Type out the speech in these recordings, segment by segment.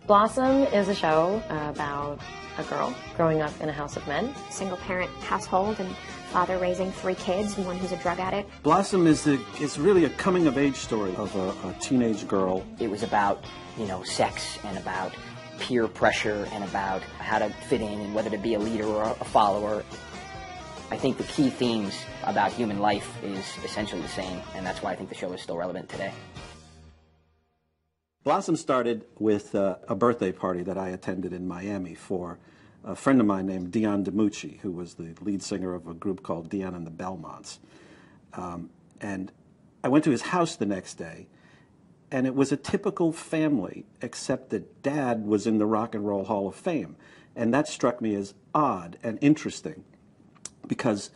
Blossom is a show about a girl growing up in a house of men. Single-parent household and father raising 3 kids, one who's a drug addict. Blossom is really a coming-of-age story of a teenage girl. It was about, sex and about peer pressure and about how to fit in and whether to be a leader or a follower. I think the key themes about human life is essentially the same, and that's why I think the show is still relevant today. Blossom started with a birthday party that I attended in Miami for a friend of mine named Dion DiMucci, who was the lead singer of a group called Dion and the Belmonts. And I went to his house the next day, and it was a typical family, except that Dad was in the Rock and Roll Hall of Fame. And that struck me as odd and interesting, because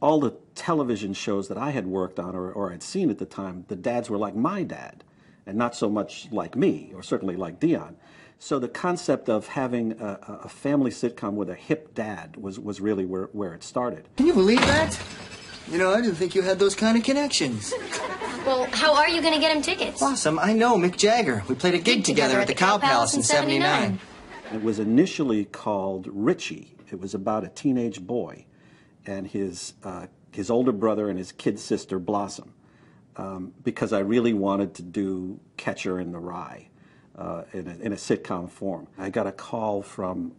all the television shows that I had worked on or I'd seen at the time, the dads were like my dad, and not so much like me, or certainly like Dion. So the concept of having a family sitcom with a hip dad was really where it started. Can you believe that? I didn't think you had those kind of connections. Well, how are you going to get him tickets? Awesome, I know Mick Jagger. We played a gig together at the Cow Palace in '79. It was initially called Richie. It was about a teenage boy and his older brother and his kid sister Blossom. Because I really wanted to do Catcher in the Rye in a sitcom form. I got a call from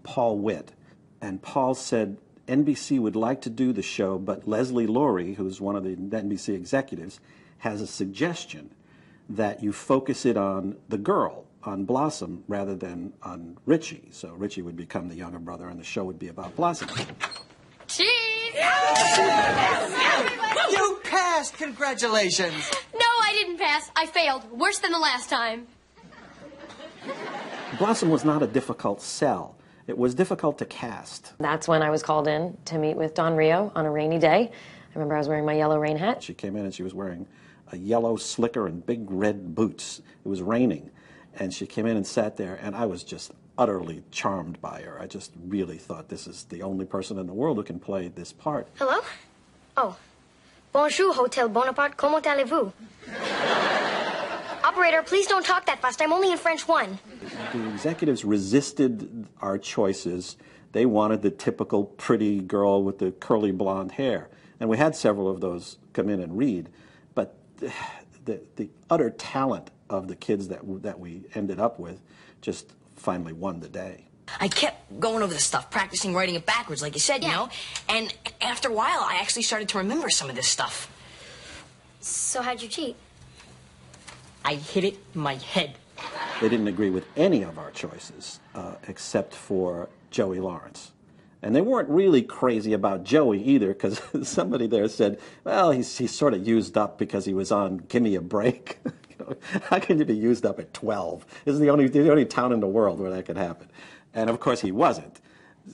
Paul Witt, and Paul said NBC would like to do the show, but Leslie Laurie, who's one of the NBC executives, has a suggestion that you focus it on the girl, on Blossom, rather than on Richie. So Richie would become the younger brother, and the show would be about Blossom. Cheese! You passed! Congratulations! No, I didn't pass. I failed. Worse than the last time. Blossom was not a difficult sell. It was difficult to cast. That's when I was called in to meet with Don Rio on a rainy day. I remember I was wearing my yellow rain hat. She came in and she was wearing a yellow slicker and big red boots. It was raining. And she came in and sat there, and I was just utterly charmed by her. I just really thought this is the only person in the world who can play this part. Hello? Oh. Bonjour, Hotel Bonaparte. Comment allez-vous? Operator, please don't talk that fast. I'm only in French 1. The executives resisted our choices. They wanted the typical pretty girl with the curly blonde hair. And we had several of those come in and read. But the utter talent of the kids that we ended up with just finally won the day. I kept going over the stuff, practicing writing it backwards, like you said, and after a while, I actually started to remember some of this stuff. So how'd you cheat? I hit it in my head. They didn't agree with any of our choices, except for Joey Lawrence. And they weren't really crazy about Joey either, because somebody there said, well, he's sort of used up because he was on Gimme a Break. How can you be used up at 12? This is the only town in the world where that could happen. And of course he wasn't.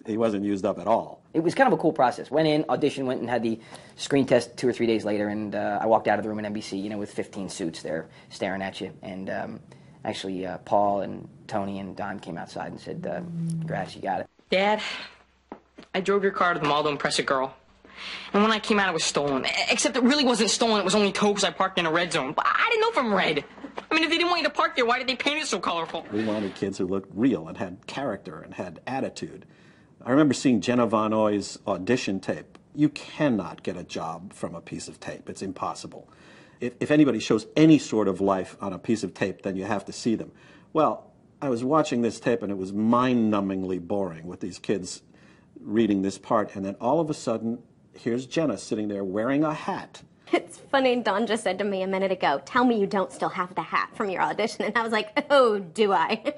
He wasn't used up at all. It was kind of a cool process. Went in, auditioned, went and had the screen test 2 or 3 days later, and I walked out of the room at NBC, with 15 suits there staring at you. And actually, Paul and Tony and Don came outside and said, congrats, you got it. Dad, I drove your car to the mall to impress a girl. And when I came out, it was stolen. Except it really wasn't stolen. It was only towed because I parked in a red zone. But I didn't know from red. I mean, if they didn't want you to park there, why did they paint it so colorful? We wanted kids who looked real and had character and had attitude. I remember seeing Jenna Von Oy's audition tape. You cannot get a job from a piece of tape. It's impossible. If anybody shows any sort of life on a piece of tape, then you have to see them. Well, I was watching this tape, and it was mind-numbingly boring with these kids reading this part, and then all of a sudden, here's Jenna sitting there wearing a hat. It's funny, Don just said to me a minute ago, tell me you don't still have the hat from your audition. And I was like, oh, do I?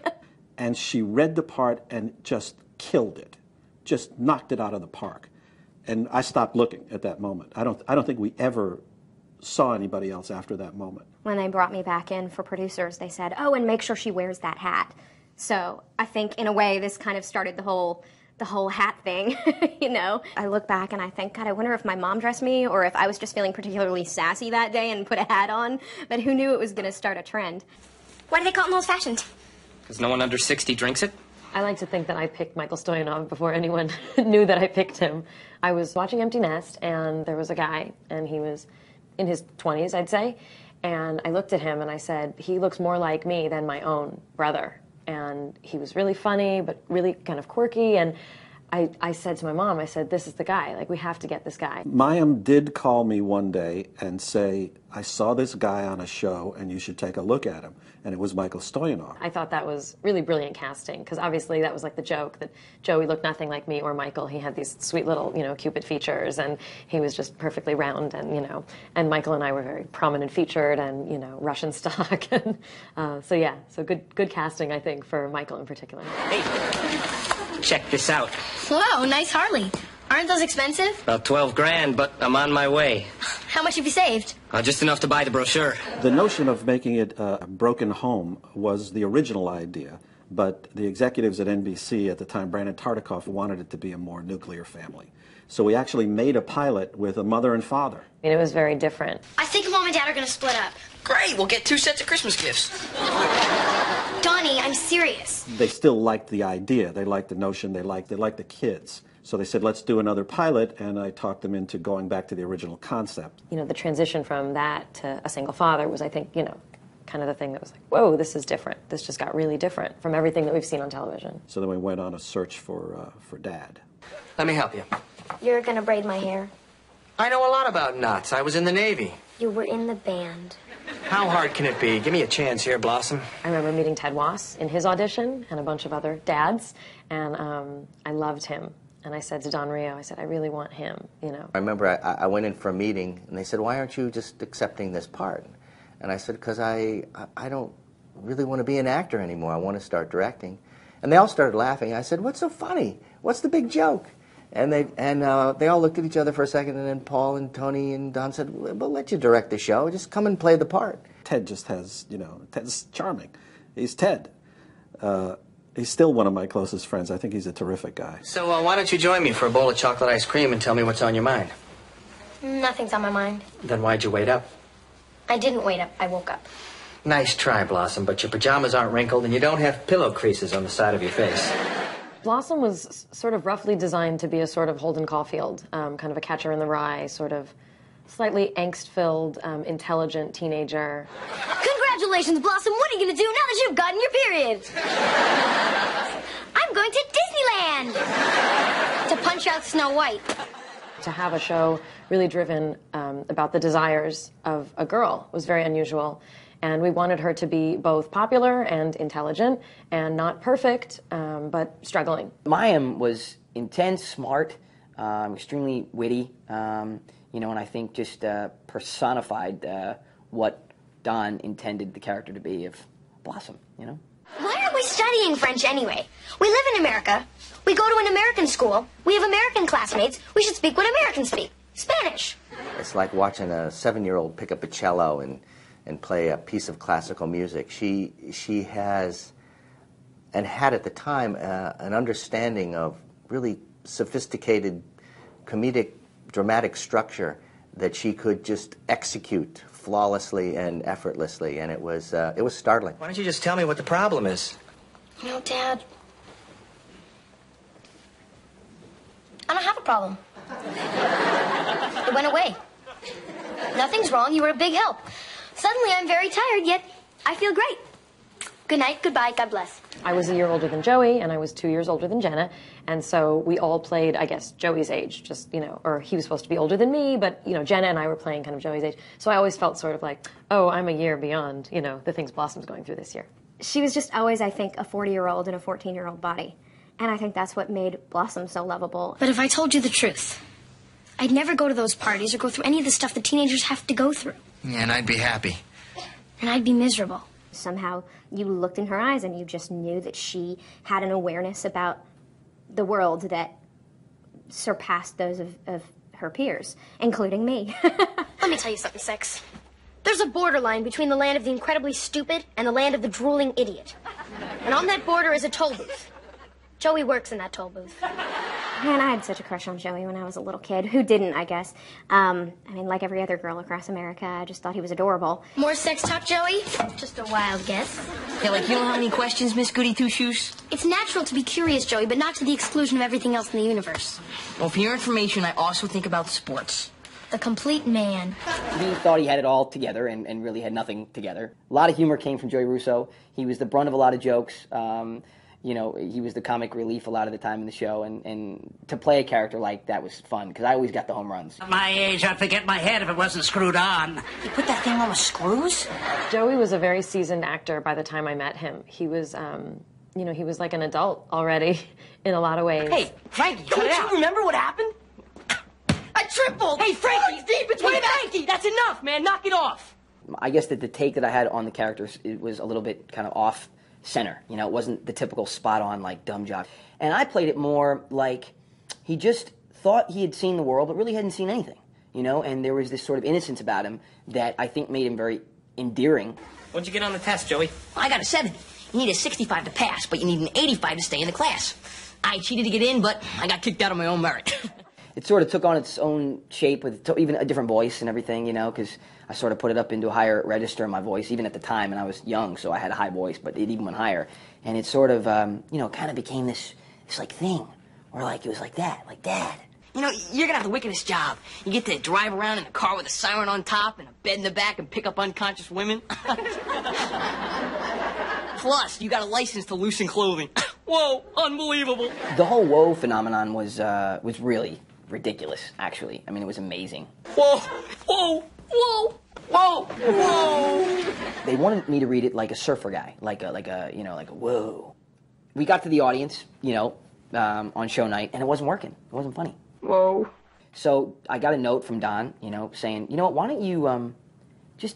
And she read the part and just killed it, just knocked it out of the park. And I stopped looking at that moment. I don't think we ever saw anybody else after that moment. When they brought me back in for producers, they said, oh, and make sure she wears that hat. So I think, in a way, this kind of started the whole hat thing, I look back and I think, God, I wonder if my mom dressed me or if I was just feeling particularly sassy that day and put a hat on. But who knew it was going to start a trend? Why do they call them old-fashioned? Because no one under 60 drinks it. I like to think that I picked Michael Stoyanov before anyone knew that I picked him. I was watching Empty Nest, and there was a guy, and he was in his 20s, I'd say. And I looked at him and I said, he looks more like me than my own brother. and he was really funny, but really kind of quirky, and I said to my mom, I said, this is the guy, like, we have to get this guy. Mayim did call me one day and say, I saw this guy on a show and you should take a look at him. And it was Michael Stoyanov. I thought that was really brilliant casting, because obviously that was like the joke that Joey looked nothing like me or Michael. He had these sweet little, Cupid features, and he was just perfectly round, and, and Michael and I were very prominent featured and, Russian stock. And so good casting, I think, for Michael in particular. Hey, check this out. Whoa, nice Harley. Aren't those expensive? About 12 grand, but I'm on my way. How much have you saved? Just enough to buy the brochure. The notion of making it a broken home was the original idea, but the executives at NBC at the time, Brandon Tartikoff, wanted it to be a more nuclear family. So we actually made a pilot with a mother and father. It was very different. I think Mom and Dad are going to split up. Great, we'll get 2 sets of Christmas gifts. Donnie, I'm serious. They still liked the idea. They liked the notion. They liked the kids. So they said, let's do another pilot, and I talked them into going back to the original concept. The transition from that to A Single Father was, I think, kind of the thing that was like, whoa, this is different. This just got really different from everything that we've seen on television. So then we went on a search for Dad. Let me help you. You're gonna braid my hair. I know a lot about knots. I was in the Navy. You were in the band. How hard can it be? Give me a chance here, Blossom. I remember meeting Ted Wass in his audition and a bunch of other dads, and I loved him. And I said to Don Rio, I said, I really want him, I remember I went in for a meeting, and they said, why aren't you just accepting this part? And I said, because I don't really want to be an actor anymore. I want to start directing. And they all started laughing. I said, what's so funny? What's the big joke? And they all looked at each other for a second, and then Paul and Tony and Don said, we'll let you direct the show. Just come and play the part. Ted just has, Ted's charming. He's Ted. He's still one of my closest friends. I think he's a terrific guy. So why don't you join me for a bowl of chocolate ice cream and tell me what's on your mind? Nothing's on my mind. Then why'd you wait up? I didn't wait up. I woke up. Nice try, Blossom, but your pajamas aren't wrinkled and you don't have pillow creases on the side of your face. Blossom was sort of roughly designed to be a sort of Holden Caulfield, kind of a Catcher in the Rye, sort of slightly angst-filled, intelligent teenager. Congratulations, Blossom. What are you going to do now that you've gotten your period? I'm going to Disneyland to punch out Snow White. To have a show really driven about the desires of a girl was very unusual. And we wanted her to be both popular and intelligent and not perfect, but struggling. Mayim was intense, smart, extremely witty, and I think just personified what Don intended the character to be of Blossom, Why aren't we studying French anyway? We live in America. We go to an American school. We have American classmates. We should speak what Americans speak. Spanish. It's like watching a 7-year-old pick up a cello and play a piece of classical music. She has, and had at the time, an understanding of really sophisticated comedic, dramatic structure that she could just execute flawlessly and effortlessly, and it was startling. Why don't you just tell me what the problem is? Dad, I don't have a problem. It went away. Nothing's wrong. You were a big help. Suddenly, I'm very tired, yet I feel great. Good night, goodbye, God bless. I was a year older than Joey, and I was 2 years older than Jenna, and so we all played, I guess, Joey's age, just, or he was supposed to be older than me, but, Jenna and I were playing kind of Joey's age. So I always felt sort of like, oh, I'm a year beyond, the things Blossom's going through this year. She was just always, I think, a 40-year-old in a 14-year-old body. And I think that's what made Blossom so lovable. But if I told you the truth, I'd never go to those parties or go through any of the stuff that teenagers have to go through. Yeah, and I'd be happy. And I'd be miserable. Somehow you looked in her eyes and you just knew that she had an awareness about the world that surpassed those of her peers, including me. Let me tell you something, Six. There's a borderline between the land of the incredibly stupid and the land of the drooling idiot. And on that border is a toll booth. Joey works in that toll booth. Man, I had such a crush on Joey when I was a little kid. Who didn't, I guess? Like every other girl across America, I just thought he was adorable. More sex talk, Joey? Just a wild guess. Yeah, like, you don't have any questions, Miss Goody Two-Shoes? It's natural to be curious, Joey, but not to the exclusion of everything else in the universe. Well, for your information, I also think about sports. the complete man. He thought he had it all together and really had nothing together. A lot of humor came from Joey Russo. He was the brunt of a lot of jokes. You know, he was the comic relief a lot of the time in the show, and to play a character like that was fun, because I always got the home runs. At my age, I'd forget my head if it wasn't screwed on. You put that thing on with screws? Joey was a very seasoned actor by the time I met him. He was, you know, he was like an adult already in a lot of ways. Hey, Frankie, don't you remember what happened? I tripled! Hey, Frankie, deep, it's way back! Frankie, that's enough, man, knock it off! I guess that the take that I had on the characters, it was a little bit kind of off center. You know, it wasn't the typical spot-on, like, dumb jock. And I played it more like he just thought he had seen the world, but really hadn't seen anything, you know? And there was this sort of innocence about him that I think made him very endearing. What'd you get on the test, Joey? I got a 70. You need a 65 to pass, but you need an 85 to stay in the class. I cheated to get in, but I got kicked out of my own merit. It sort of took on its own shape with even a different voice and everything, you know, because I sort of put it up into a higher register in my voice, even at the time, and I was young, so I had a high voice, but it even went higher. And it sort of, you know, kind of became this like thing, where like it was like that, like Dad. You know, you're gonna have the wickedest job. You get to drive around in a car with a siren on top and a bed in the back and pick up unconscious women. Plus, you got a license to loosen clothing. Whoa, unbelievable. The whole whoa phenomenon was really ridiculous, actually. I mean, it was amazing. Whoa, whoa, whoa, whoa, whoa. They wanted me to read it like a surfer guy, like a you know, like a whoa. We got to the audience, you know, on show night, and it wasn't working. It wasn't funny. Whoa. So I got a note from Don, you know, saying, you know what, why don't you just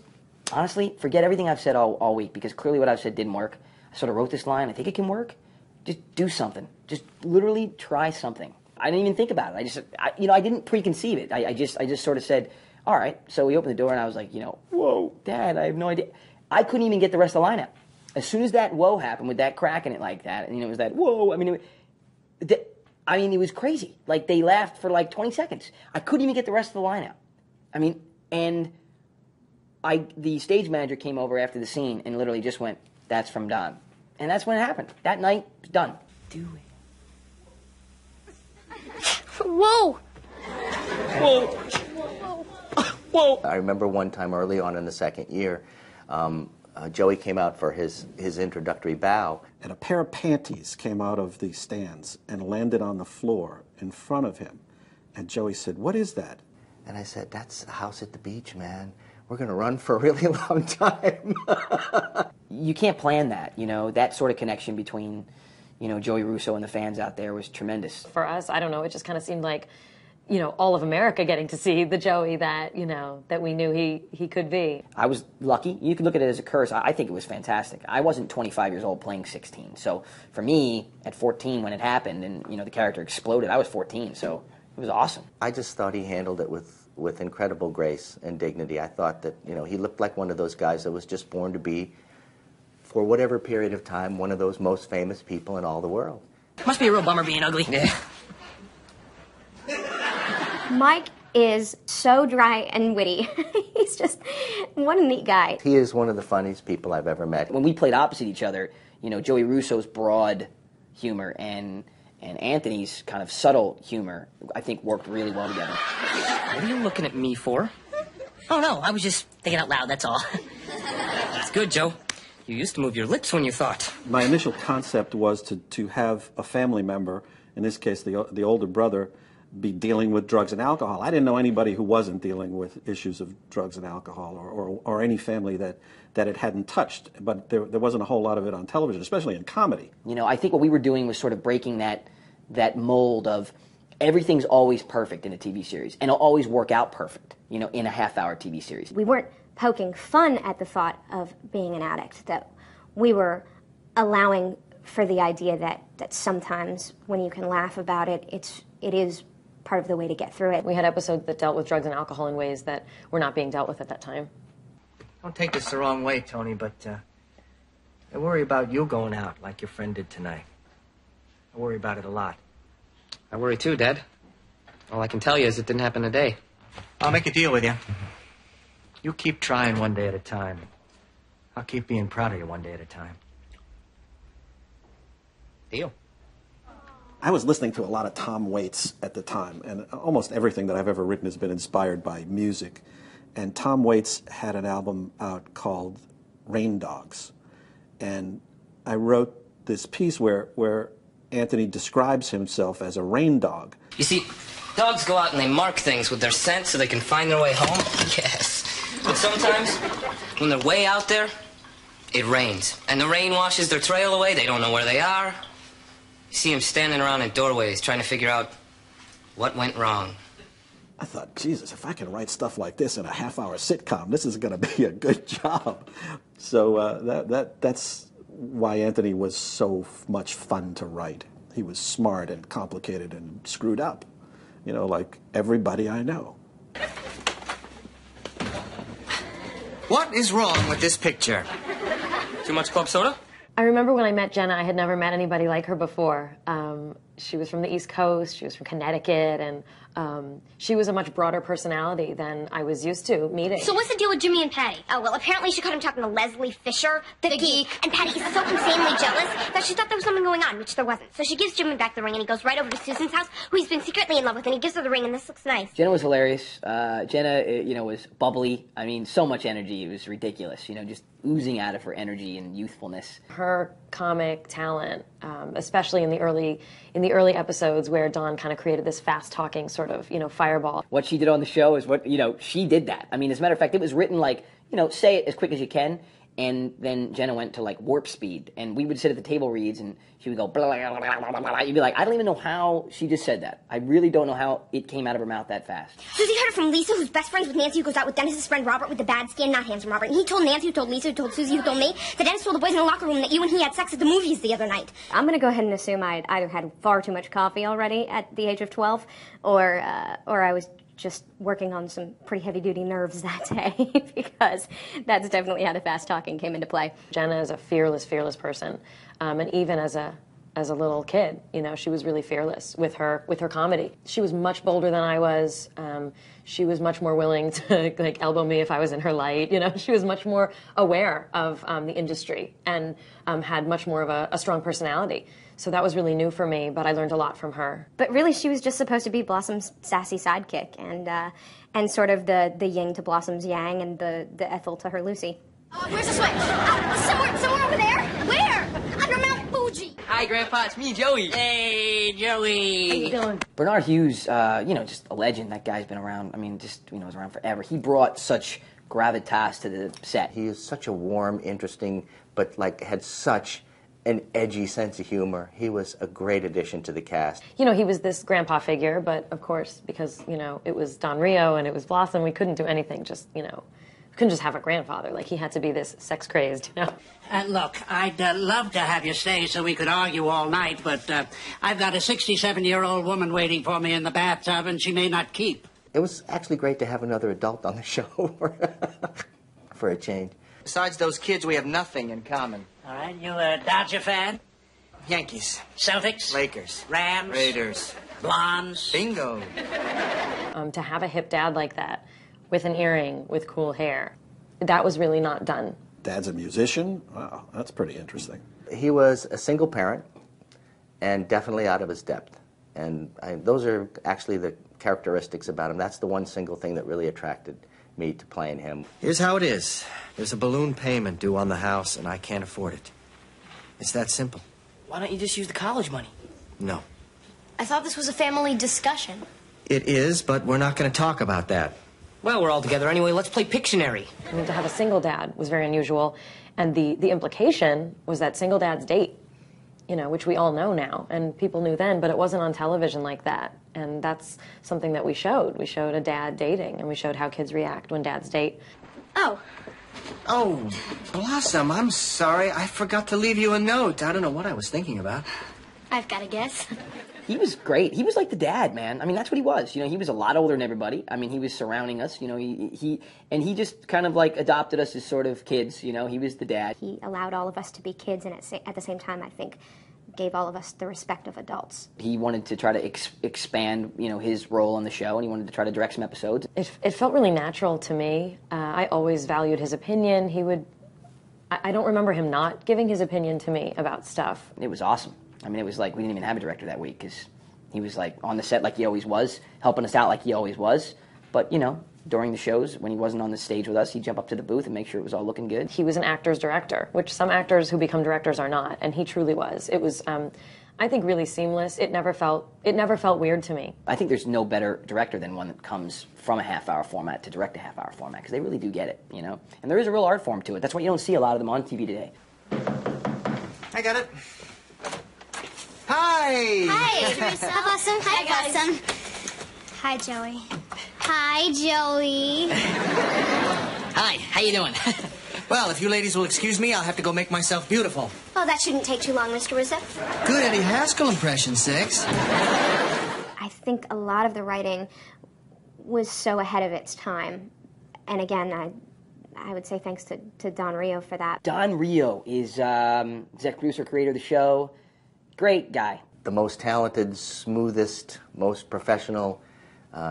honestly forget everything I've said all week, because clearly what I've said didn't work. I sort of wrote this line. I think it can work. Just do something. Just literally try something. I didn't even think about it. I didn't preconceive it. I just sort of said, all right. So we opened the door, and I was like, you know, whoa, Dad, I have no idea. I couldn't even get the rest of the line out. As soon as that whoa happened with that crack in it like that, and you know, it was that whoa. I mean, it was crazy. Like, they laughed for like 20 seconds. I couldn't even get the rest of the line out. I mean, and the stage manager came over after the scene and literally just went, "That's from Don." And that's when it happened. That night, it was done. Do it. Whoa! Whoa. Whoa. I remember one time early on in the second year, Joey came out for his introductory bow. And a pair of panties came out of the stands and landed on the floor in front of him. And Joey said, "What is that?" And I said, "That's a house at the beach, man. We're going to run for a really long time." You can't plan that, you know. That sort of connection between, you know, Joey Russo and the fans out there was tremendous. For us, I don't know, it just kind of seemed like, you know, all of America getting to see the Joey that, you know, that we knew he could be. I was lucky. You could look at it as a curse. I think it was fantastic. I wasn't 25 years old playing 16. So for me, at 14 when it happened and, you know, the character exploded, I was 14. So it was awesome. I just thought he handled it with incredible grace and dignity. I thought that, you know, he looked like one of those guys that was just born to be, for whatever period of time, one of those most famous people in all the world. Must be a real bummer being ugly. Yeah. Mike is so dry and witty. He's just, what a neat guy. He is one of the funniest people I've ever met. When we played opposite each other, you know, Joey Russo's broad humor and Anthony's kind of subtle humor, I think, worked really well together. What are you looking at me for? Oh, no, I was just thinking out loud, that's all. That's good, Joe. You used to move your lips when you thought. My initial concept was to have a family member, in this case the older brother, be dealing with drugs and alcohol. I didn't know anybody who wasn't dealing with issues of drugs and alcohol, or any family that it hadn't touched. But there wasn't a whole lot of it on television, especially in comedy. You know, I think what we were doing was sort of breaking that mold of everything's always perfect in a TV series, and it'll always work out perfect, you know, in a half-hour TV series. We weren't poking fun at the thought of being an addict, that we were allowing for the idea that sometimes when you can laugh about it, it is part of the way to get through it. We had episodes that dealt with drugs and alcohol in ways that were not being dealt with at that time. Don't take this the wrong way, Tony, but I worry about you going out like your friend did tonight. I worry about it a lot. I worry too, Dad. All I can tell you is it didn't happen today. I'll make a deal with you. You keep trying one day at a time. I'll keep being proud of you one day at a time. Deal. I was listening to a lot of Tom Waits at the time, and almost everything that I've ever written has been inspired by music. And Tom Waits had an album out called Rain Dogs. And I wrote this piece where Anthony describes himself as a rain dog. You see, dogs go out and they mark things with their scent so they can find their way home. Yes. But sometimes, when they're way out there, it rains. And the rain washes their trail away. They don't know where they are. You see them standing around in doorways trying to figure out what went wrong. I thought, Jesus, if I can write stuff like this in a half-hour sitcom, this is going to be a good job. So that's why Anthony was so much fun to write. He was smart and complicated and screwed up, you know, like everybody I know. What is wrong with this picture? Too much club soda? I remember when I met Jenna, I had never met anybody like her before. She was from the East Coast, she was from Connecticut, and she was a much broader personality than I was used to meeting. So what's the deal with Jimmy and Patty? Oh, well, apparently she caught him talking to Leslie Fisher, the geek. And Patty is so insanely jealous that she thought there was something going on, which there wasn't. So she gives Jimmy back the ring, and he goes right over to Susan's house, who he's been secretly in love with, and he gives her the ring, and this looks nice. Jenna was hilarious. Jenna, was bubbly. I mean, so much energy. It was ridiculous. Just oozing out of her energy and youthfulness. Her comic talent, especially in the early episodes where Dawn kind of created this fast-talking sort of, fireball. What she did on the show is what, she did that. I mean, as a matter of fact, it was written like, say it as quick as you can. And then Jenna went to like warp speed, and we would sit at the table reads, and she would go blah, blah, blah, blah, blah. You'd be like, I don't even know how she just said that. I really don't know how it came out of her mouth that fast. Susie heard it from Lisa, who's best friends with Nancy, who goes out with Dennis's friend Robert with the bad skin, not handsome Robert. And he told Nancy, who told Lisa, who told Susie, who told me, that Dennis told the boys in the locker room that you and he had sex at the movies the other night. I'm going to go ahead and assume I'd either had far too much coffee already at the age of 12, or I was just working on some pretty heavy-duty nerves that day, because that's definitely how the fast talking came into play. Jenna is a fearless, fearless person, and even as a little kid, she was really fearless with her comedy. She was much bolder than I was. She was much more willing to like elbow me if I was in her light. She was much more aware of the industry and had much more of a strong personality. So that was really new for me, but I learned a lot from her. But really, she was just supposed to be Blossom's sassy sidekick, and sort of the yin to Blossom's yang, and the Ethel to her Lucy. Where's the switch? Somewhere over there? Where? Under Mount Fuji. Hi, Grandpa. It's me, Joey. Hey, Joey. How you doing? Bernard Hughes, just a legend. That guy's been around. I mean, was around forever. He brought such gravitas to the set. He is such a warm, interesting, but had such an edgy sense of humor. He was a great addition to the cast. He was this grandpa figure, but of course, because, it was Don Rio and it was Blossom, we couldn't do anything just, we couldn't just have a grandfather. Like, he had to be this sex-crazed, Look, I'd love to have you stay so we could argue all night, but I've got a 67-year-old woman waiting for me in the bathtub, and she may not keep. It was actually great to have another adult on the show for a change. Besides those kids, we have nothing in common. All right, you a Dodger fan? Yankees. Celtics? Lakers. Rams? Raiders. Blondes? Bingo. To have a hip dad like that, with an earring, with cool hair, that was really not done. Dad's a musician? Wow, that's pretty interesting. He was a single parent and definitely out of his depth. And those are actually the characteristics about him. That's the one single thing that really attracted me to playing him. Here's how it is. There's a balloon payment due on the house, and I can't afford it. It's that simple. Why don't you just use the college money? No. I thought this was a family discussion. It is, but we're not going to talk about that. Well, we're all together anyway. Let's play Pictionary. I mean, to have a single dad was very unusual, and the implication was that single dads date, which we all know now, and people knew then, but it wasn't on television like that, and that's something that we showed. We showed a dad dating, and we showed how kids react when dads date. Oh, Blossom, I'm sorry. I forgot to leave you a note. I don't know what I was thinking about. I've got to guess. He was great. He was like the dad, man. I mean, that's what he was. He was a lot older than everybody. I mean, he was surrounding us. He just kind of like adopted us as sort of kids. He was the dad. He allowed all of us to be kids, and at the same time, I think, gave all of us the respect of adults. He wanted to try to expand, his role on the show, and he wanted to try to direct some episodes. It felt really natural to me. I always valued his opinion. I don't remember him not giving his opinion to me about stuff. It was awesome. I mean, it was like we didn't even have a director that week because he was like on the set like he always was, helping us out like he always was. But, you know, during the shows, when he wasn't on the stage with us, he'd jump up to the booth and make sure it was all looking good. He was an actor's director, which some actors who become directors are not, and he truly was. It was, I think, really seamless. It never felt weird to me. I think there's no better director than one that comes from a half-hour format to direct a half-hour format, because they really do get it, you know? And there is a real art form to it. That's why you don't see a lot of them on TV today. I got it. Hi! Hi, Teresa. Hi, Blossom. Hi, Blossom. Hi, Joey. Hi, Joey. Hi, how you doing? Well, if you ladies will excuse me, I'll have to go make myself beautiful. Oh, that shouldn't take too long, Mr. Rizzo. Good Eddie Haskell impression, Six. I think a lot of the writing was so ahead of its time. And again, I would say thanks to Don Rio for that. Don Rio is exec producer, creator of the show. Great guy. The most talented, smoothest, most professional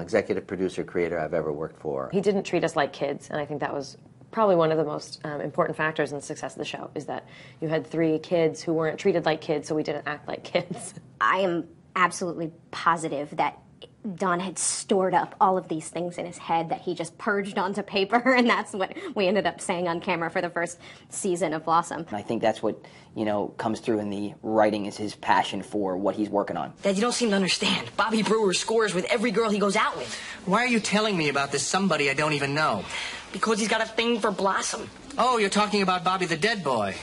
executive producer, creator I've ever worked for. He didn't treat us like kids, and I think that was probably one of the most important factors in the success of the show, is that you had 3 kids who weren't treated like kids, so we didn't act like kids. I am absolutely positive that Don had stored up all of these things in his head that he just purged onto paper, and that's what we ended up saying on camera for the first season of Blossom. And I think that's what, you know, comes through in the writing is his passion for what he's working on. Dad, you don't seem to understand. Bobby Brewer scores with every girl he goes out with. Why are you telling me about this somebody I don't even know? Because he's got a thing for Blossom. Oh, you're talking about Bobby the Dead Boy.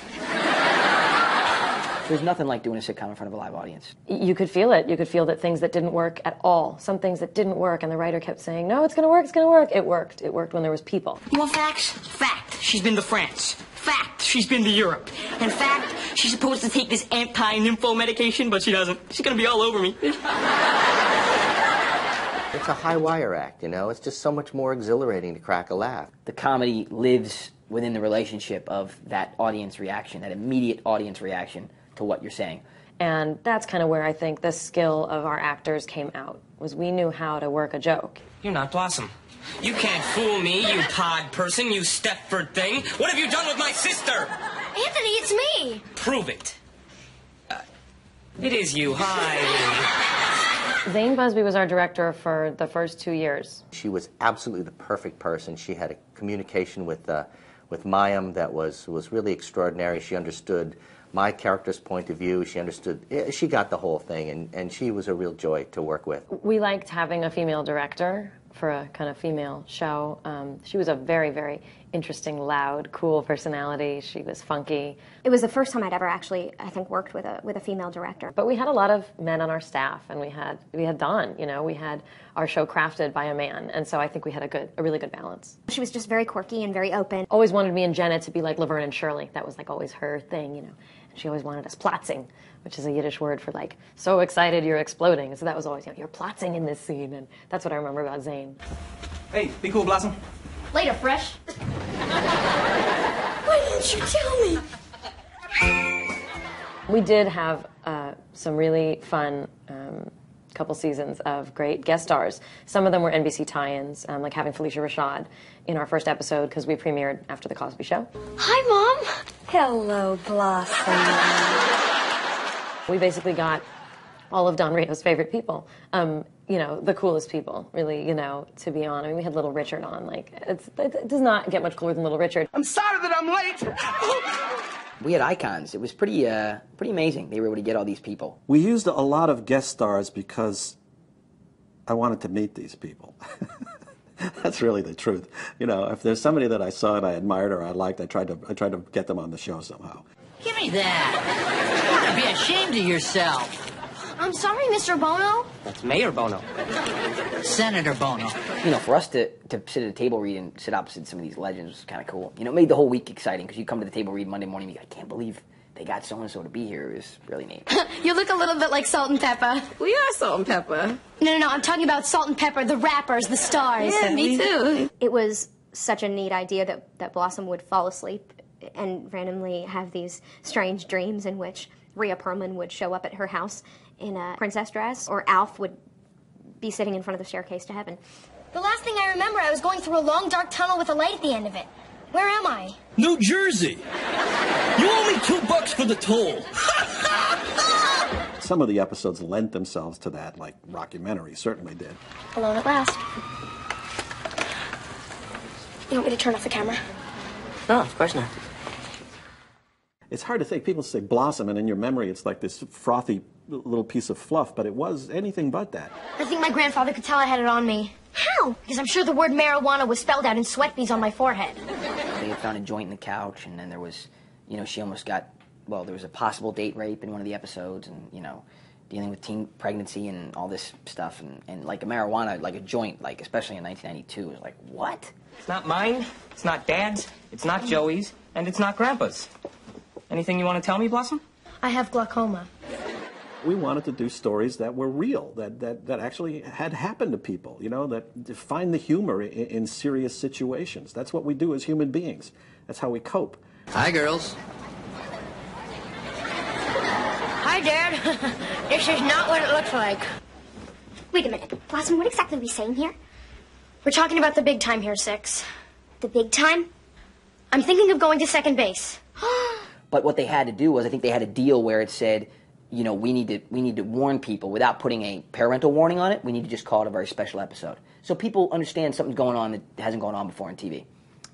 There's nothing like doing a sitcom in front of a live audience. You could feel it. You could feel that things that didn't work at all, some things that didn't work, and the writer kept saying, no, it's going to work, it's going to work. It worked. It worked when there was people. You want facts? Fact, she's been to France. Fact, she's been to Europe. And fact, she's supposed to take this anti-nympho medication, but she doesn't. She's going to be all over me. It's a high wire act, you know? It's just so much more exhilarating to crack a laugh. The comedy lives within the relationship of that audience reaction, that immediate audience reaction to what you're saying. And that's kind of where I think the skill of our actors came out, was we knew how to work a joke. You're not Blossom. You can't fool me, you pod person, you Stepford thing. What have you done with my sister? Anthony, it's me. Prove it. It is you. Hi. Zane Busby was our director for the first 2 years. She was absolutely the perfect person. She had a communication with Mayim that was really extraordinary. She understood my character's point of view. She understood, she got the whole thing, and she was a real joy to work with. We liked having a female director for a kind of female show. She was a very, very interesting, loud, cool personality. She was funky. It was the first time I'd ever actually, I think, worked with a female director. But we had a lot of men on our staff, and we had Don, you know, we had our show crafted by a man, and so I think we had a really good balance. She was just very quirky and very open. Always wanted me and Jenna to be like Laverne and Shirley. That was like always her thing, you know. And she always wanted us plotzing, which is a Yiddish word for like, so excited you're exploding. So that was always, you know, you're plotzing in this scene, and that's what I remember about Zane. Hey, be cool, Blossom. Later, Fresh. Why didn't you tell me? We did have some really fun couple seasons of great guest stars. Some of them were NBC tie-ins, like having Felicia Rashad in our first episode because we premiered after The Cosby Show. Hi, Mom. Hello, Blossom. We basically got all of Don Rio's favorite people. You know, the coolest people, really, you know, to be on. I mean, we had Little Richard on. Like, it does not get much cooler than Little Richard. I'm sorry that I'm late. We had icons. It was pretty amazing. They were able to get all these people. We used a lot of guest stars because I wanted to meet these people. That's really the truth. You know, if there's somebody that I saw and I admired or I liked, I tried to get them on the show somehow. Give me that. You ought to be ashamed of yourself. I'm sorry, Mr. Bono. That's Mayor Bono. Senator Bono. You know, for us to sit at a table read and sit opposite some of these legends was kind of cool. You know, it made the whole week exciting because you come to the table read Monday morning and you go, I can't believe they got so-and-so to be here. It was really neat. You look a little bit like Salt and Pepper. We are Salt and Pepper. No, I'm talking about Salt and Pepper, the rappers, the stars. Yeah, me too. It was such a neat idea that Blossom would fall asleep and randomly have these strange dreams in which Rhea Perlman would show up at her house in a princess dress, or Alf would be sitting in front of the staircase to heaven. The last thing I remember, I was going through a long, dark tunnel with a light at the end of it. Where am I? New Jersey. You owe me $2 for the toll. Some of the episodes lent themselves to that, like Rockumentary certainly did. Alone at last. You want me to turn off the camera? No, of course not. It's hard to think. People say Blossom, and in your memory it's like this frothy little piece of fluff, but it was anything but that. I think my grandfather could tell I had it on me. How? Because I'm sure the word marijuana was spelled out in sweat beads on my forehead. They had found a joint in the couch, and then there was, you know, she almost got, well, there was a possible date rape in one of the episodes, and, you know, dealing with teen pregnancy and all this stuff, and like a marijuana, like a joint, like, especially in 1992, was like, what? It's not mine, it's not Dad's, it's not Joey's, and it's not Grandpa's. Anything you want to tell me, Blossom? I have glaucoma. We wanted to do stories that were real, that actually had happened to people, you know, that find the humor in serious situations. That's what we do as human beings. That's how we cope. Hi, girls. Hi, Dad. This is not what it looks like. Wait a minute. Blossom, what exactly are we saying here? We're talking about the big time here, Six. The big time? I'm thinking of going to second base. But what they had to do was, I think they had a deal where it said, you know, we need to warn people without putting a parental warning on it. We need to just call it a very special episode, so people understand something's going on that hasn't gone on before on TV.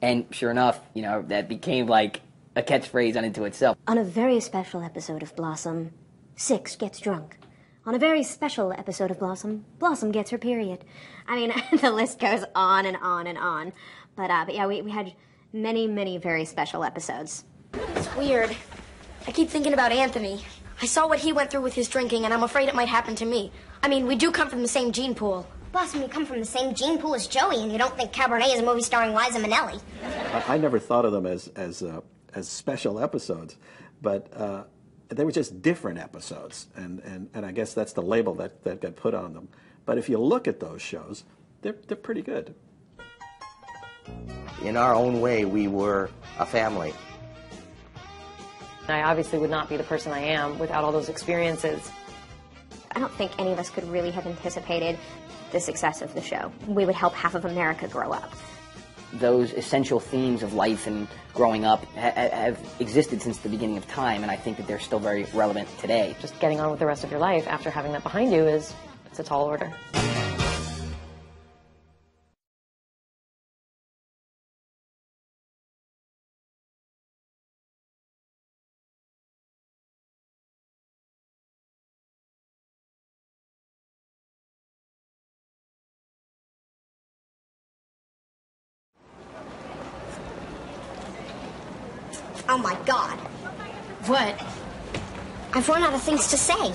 And sure enough, you know, that became like a catchphrase unto itself. On a very special episode of Blossom, Six gets drunk. On a very special episode of Blossom, Blossom gets her period. I mean, the list goes on and on and on. But yeah, we had many, many very special episodes. It's weird. I keep thinking about Anthony. I saw what he went through with his drinking, and I'm afraid it might happen to me. I mean, we do come from the same gene pool. Blossom, you come from the same gene pool as Joey, and you don't think Cabernet is a movie starring Liza Minnelli. I never thought of them as special episodes, but they were just different episodes, and I guess that's the label that got put on them. But if you look at those shows, they're pretty good. In our own way, we were a family. I obviously would not be the person I am without all those experiences. I don't think any of us could really have anticipated the success of the show. We would help half of America grow up. Those essential themes of life and growing up have existed since the beginning of time, and I think that they're still very relevant today. Just getting on with the rest of your life after having that behind you it's a tall order. Oh my God. What? I've run out of things to say.